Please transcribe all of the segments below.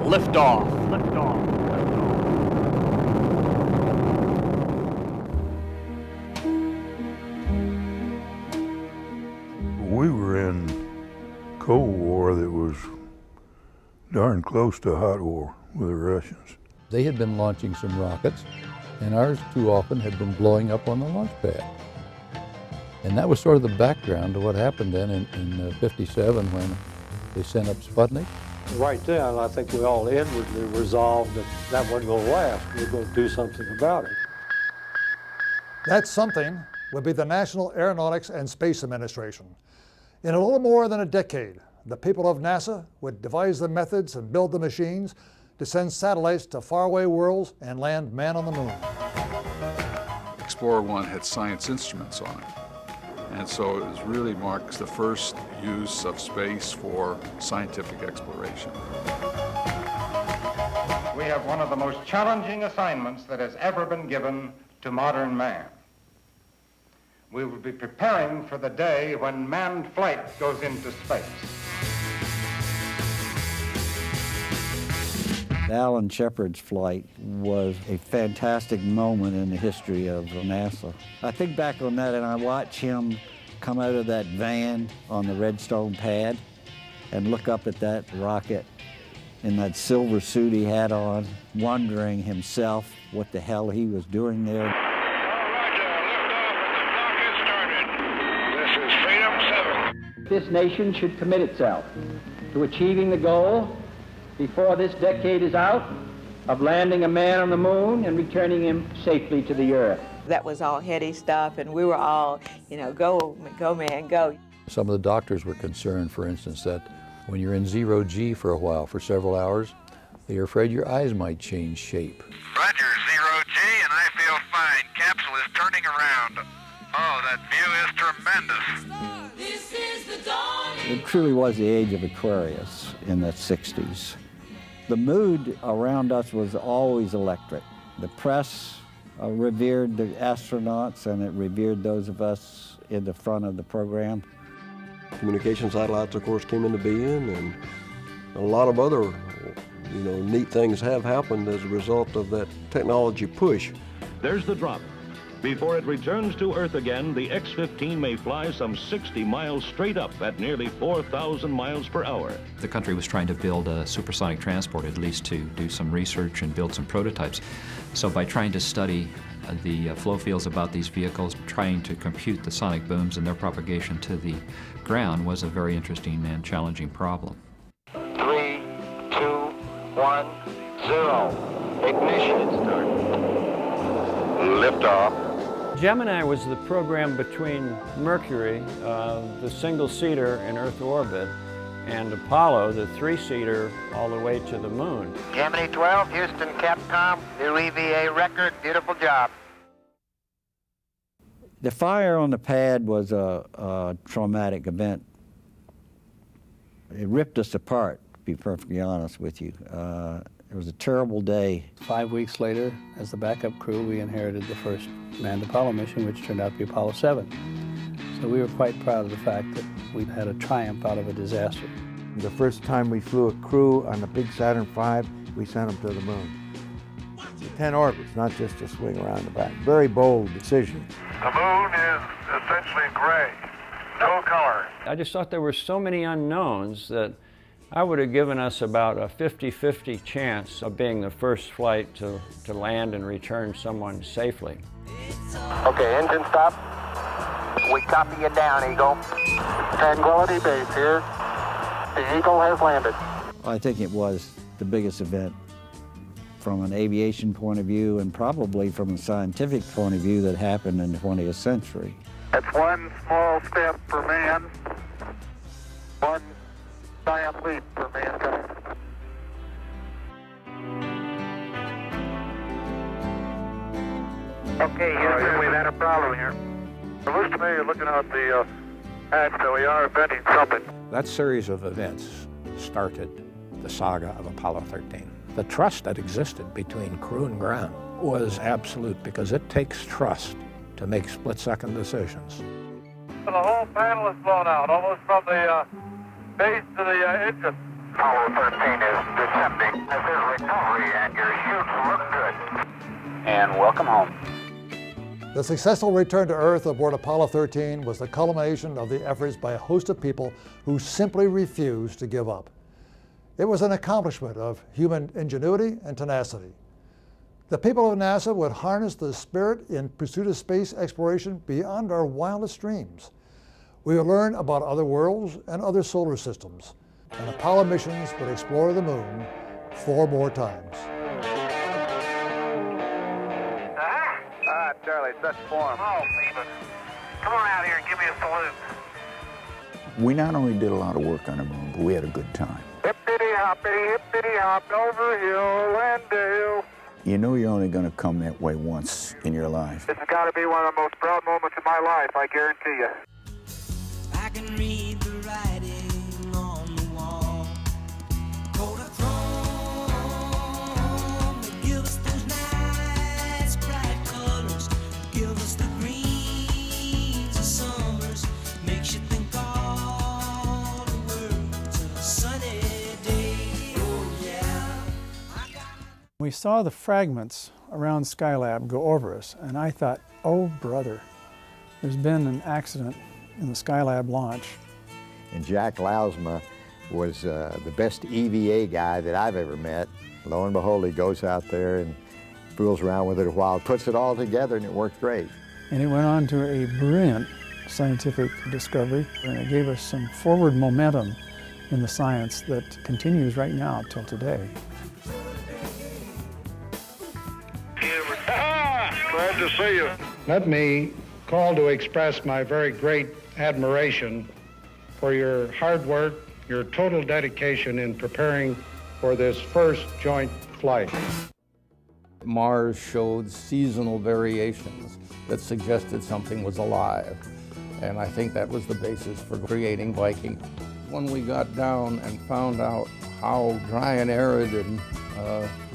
Liftoff. Liftoff. We were in Cold War that was darn close to hot war with the Russians. They had been launching some rockets, and ours too often had been blowing up on the launch pad. And that was sort of the background to what happened then in 57 when they sent up Sputnik. Right then, I think we all inwardly resolved that that wasn't going to last. We were going to do something about it. That something would be the National Aeronautics and Space Administration. In a little more than a decade, the people of NASA would devise the methods and build the machines to send satellites to faraway worlds and land man on the moon. Explorer 1 had science instruments on it. And so it really marks the first use of space for scientific exploration. We have one of the most challenging assignments that has ever been given to modern man. We will be preparing for the day when manned flight goes into space. Alan Shepard's flight was a fantastic moment in the history of NASA. I think back on that and I watch him come out of that van on the Redstone pad and look up at that rocket in that silver suit he had on, wondering himself what the hell he was doing there. This nation should commit itself to achieving the goal before this decade is out of landing a man on the moon and returning him safely to the earth. That was all heady stuff, and we were all, go man, go. Some of the doctors were concerned, for instance, that when you're in zero G for a while, for several hours, they're afraid your eyes might change shape. Roger, zero G, and I feel fine. Capsule is turning around. Oh, that view is tremendous. This is the dawn. It truly was the age of Aquarius in the 60s. The mood around us was always electric. The press revered the astronauts, and it revered those of us in the front of the program. Communication satellites, of course, came into being, and a lot of other, neat things have happened as a result of that technology push. There's the drop. Before it returns to Earth again, the X-15 may fly some 60 miles straight up at nearly 4,000 miles per hour. The country was trying to build a supersonic transport, at least to do some research and build some prototypes. So by trying to study the flow fields about these vehicles, trying to compute the sonic booms and their propagation to the ground was a very interesting and challenging problem. 3, 2, 1, 0. Ignition start. Liftoff. Gemini was the program between Mercury, the single-seater in Earth orbit, and Apollo, the three-seater all the way to the moon. Gemini 12, Houston, Capcom, new EVA record, beautiful job. The fire on the pad was a traumatic event. It ripped us apart, to be perfectly honest with you. It was a terrible day. 5 weeks later, as the backup crew, we inherited the first manned Apollo mission, which turned out to be Apollo 7. So we were quite proud of the fact that we had a triumph out of a disaster. The first time we flew a crew on a big Saturn V, we sent them to the moon. 10 orbits, not just to swing around the back. Very bold decision. The moon is essentially gray, no color. I just thought there were so many unknowns that I would have given us about a 50-50 chance of being the first flight to land and return someone safely. Okay, engine stop. We copy you down, Eagle. Tranquility Base here. The Eagle has landed. I think it was the biggest event from an aviation point of view and probably from a scientific point of view that happened in the 20th century. It's one small step for man, one giant leap for mankind. Okay, Houston, we've had a problem here. It looks to me you're looking at the hatch, so we are inventing something. That series of events started the saga of Apollo 13. The trust that existed between crew and ground was absolute because it takes trust to make split-second decisions. The whole panel is blown out, almost from the base to the engine. Apollo 13 is descending. As and welcome home. The successful return to Earth aboard Apollo 13 was the culmination of the efforts by a host of people who simply refused to give up. It was an accomplishment of human ingenuity and tenacity. The people of NASA would harness the spirit in pursuit of space exploration beyond our wildest dreams. We would learn about other worlds and other solar systems, and Apollo missions would explore the moon 4 more times. Charlie, set form. Oh, Stephen. Come on out here and give me a salute. We not only did a lot of work on the moon, but we had a good time. Hippity hop, over hill and dale. You know you're only going to come that way once in your life. This has got to be one of the most proud moments of my life, I guarantee you. I can read the writing on the wall. Kodachrome, they give us those nice bright colors. Give us the greens of summers. Makes you think all the world's a sunny day. Oh yeah. We saw the fragments around Skylab go over us, and I thought, oh brother, there's been an accident in the Skylab launch. And Jack Lausma was the best EVA guy that I've ever met. Lo and behold, he goes out there and fools around with it a while, puts it all together, and it worked great. And it went on to a brilliant scientific discovery, and it gave us some forward momentum in the science that continues right now till today. Glad to see you. Let me call to express my very great admiration for your hard work, your total dedication in preparing for this first joint flight. Mars showed seasonal variations that suggested something was alive. And I think that was the basis for creating Viking. When we got down and found out how dry and arid and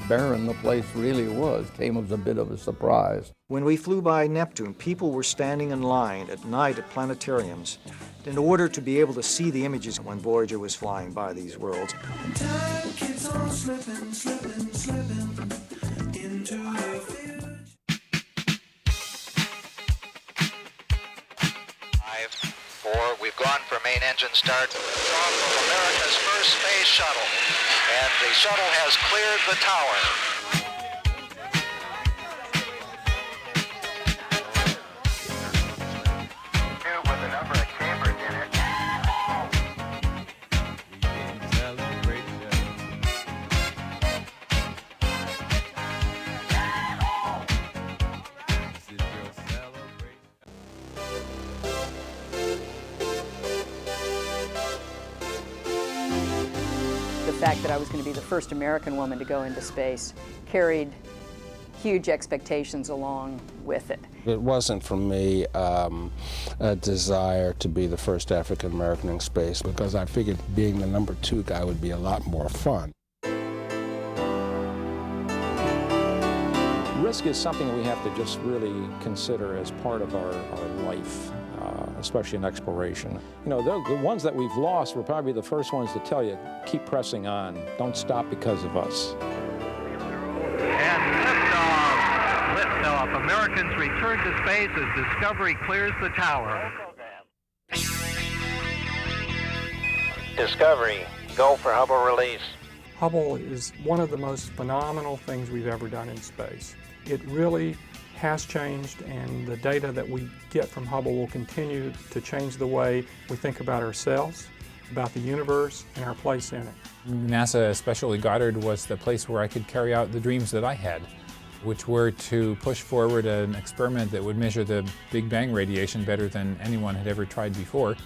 barren the place really was, came as a bit of a surprise. When we flew by Neptune, people were standing in line at night at planetariums in order to be able to see the images when Voyager was flying by these worlds. Time keeps on slipping, slipping, slipping into the future. 5, 4, we've gone for main engine start. From America's first space shuttle, and the shuttle has cleared the tower. The fact that I was going to be the first American woman to go into space carried huge expectations along with it. It wasn't for me a desire to be the first African American in space, because I figured being the number 2 guy would be a lot more fun. Risk is something we have to just really consider as part of our life, especially in exploration. You know, the ones that we've lost were probably the first ones to tell you, keep pressing on, don't stop because of us. And liftoff! Liftoff. Americans return to space as Discovery clears the tower. Discovery, go for Hubble release. Hubble is one of the most phenomenal things we've ever done in space. It really has changed, and the data that we get from Hubble will continue to change the way we think about ourselves, about the universe, and our place in it. NASA, especially Goddard, was the place where I could carry out the dreams that I had, which were to push forward an experiment that would measure the Big Bang radiation better than anyone had ever tried before.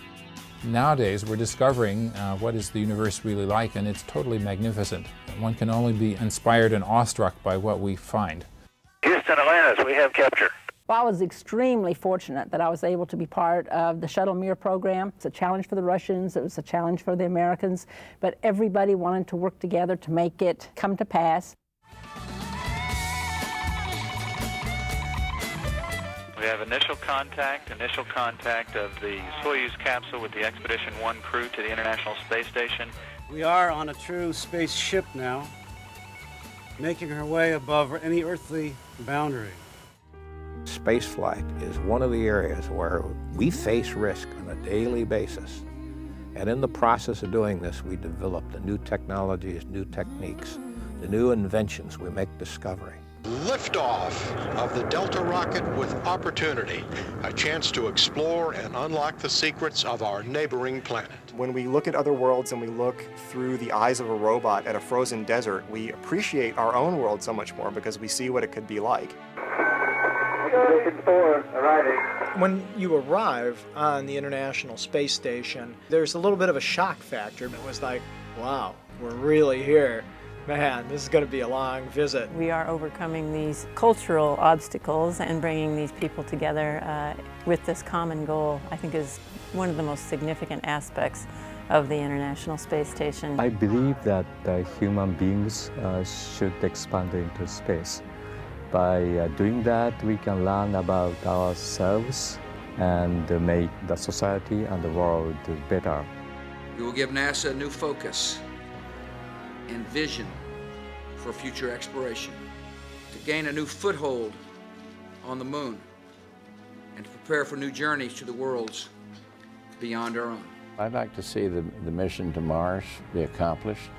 Nowadays, we're discovering what is the universe really like, and it's totally magnificent. One can only be inspired and awestruck by what we find. Houston, Atlantis, we have capture. Well, I was extremely fortunate that I was able to be part of the Shuttle Mir program. It's a challenge for the Russians, it was a challenge for the Americans, but everybody wanted to work together to make it come to pass. We have initial contact of the Soyuz capsule with the Expedition 1 crew to the International Space Station. We are on a true spaceship now, making our way above any earthly boundary. Spaceflight is one of the areas where we face risk on a daily basis. And in the process of doing this, we develop the new technologies, new techniques, the new inventions. We make discovery. Liftoff of the Delta rocket with opportunity, a chance to explore and unlock the secrets of our neighboring planet. When we look at other worlds and we look through the eyes of a robot at a frozen desert, we appreciate our own world so much more because we see what it could be like. Station 4, arriving. When you arrive on the International Space Station, there's a little bit of a shock factor. It was like, wow, we're really here. Man, this is going to be a long visit. We are overcoming these cultural obstacles and bringing these people together with this common goal, I think is one of the most significant aspects of the International Space Station. I believe that human beings should expand into space. By doing that, we can learn about ourselves and make the society and the world better. We will give NASA a new focus and vision for future exploration, to gain a new foothold on the moon, and to prepare for new journeys to the worlds beyond our own. I'd like to see the mission to Mars be accomplished.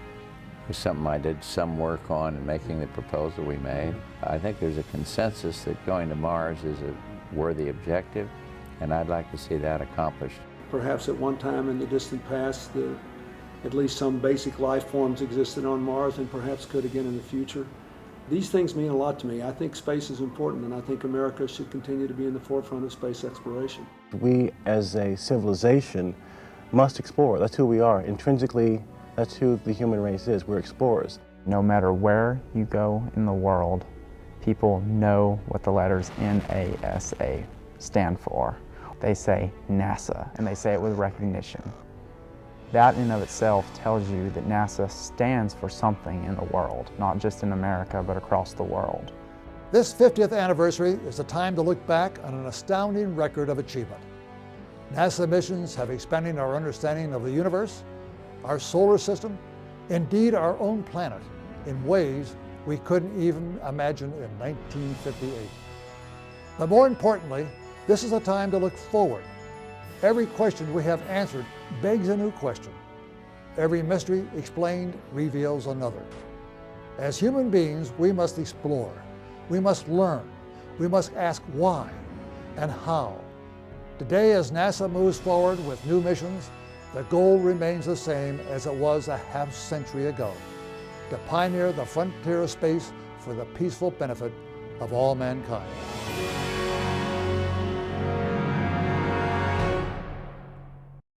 It's something I did some work on in making the proposal we made. I think there's a consensus that going to Mars is a worthy objective, and I'd like to see that accomplished. Perhaps at one time in the distant past, at least some basic life forms existed on Mars and perhaps could again in the future. These things mean a lot to me. I think space is important, and I think America should continue to be in the forefront of space exploration. We as a civilization must explore. That's who we are. Intrinsically, that's who the human race is. We're explorers. No matter where you go in the world, people know what the letters NASA stand for. They say NASA, and they say it with recognition. That in and of itself tells you that NASA stands for something in the world, not just in America, but across the world. This 50th anniversary is a time to look back on an astounding record of achievement. NASA missions have expanded our understanding of the universe, our solar system, indeed our own planet, in ways we couldn't even imagine in 1958. But more importantly, this is a time to look forward. Every question we have answered begs a new question. Every mystery explained reveals another. As human beings, we must explore. We must learn. We must ask why and how. Today, as NASA moves forward with new missions, the goal remains the same as it was a half-century ago: to pioneer the frontier of space for the peaceful benefit of all mankind.